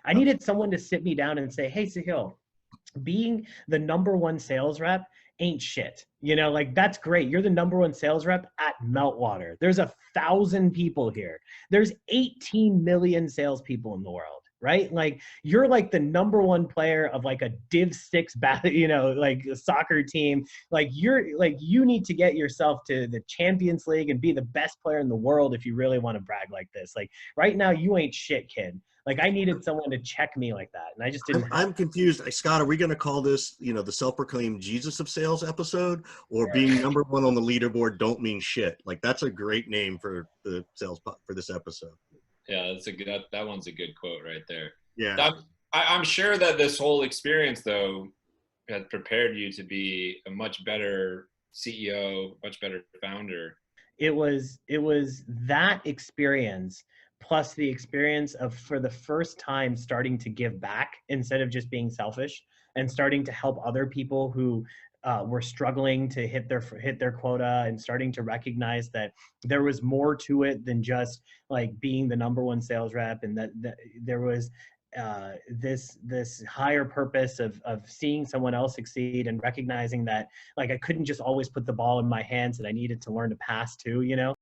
I needed someone to sit me down and say, hey, Sahil, being the number one sales rep ain't shit. You know, like that's great. You're the number one sales rep at Meltwater. There's 1,000 people here. There's 18 million salespeople in the world, right? Like you're like the number one player of like a Div 6 like a soccer team. Like you need to get yourself to the Champions League and be the best player in the world if you really want to brag like this. Like right now you ain't shit, kid. Like I needed someone to check me like that, and I just didn't. I'm confused. Scott, are we going to call this, the self-proclaimed Jesus of sales episode, or being number one on the leaderboard don't mean shit? Like that's a great name for the sales for this episode. Yeah, that's a good. That one's a good quote right there. Yeah, I'm sure that this whole experience though had prepared you to be a much better CEO, much better founder. It was that experience plus the experience of, for the first time, starting to give back instead of just being selfish and starting to help other people who were struggling to hit their quota, and starting to recognize that there was more to it than just like being the number one sales rep, and that there was this higher purpose of seeing someone else succeed and recognizing that like I couldn't just always put the ball in my hands, and I needed to learn to pass too,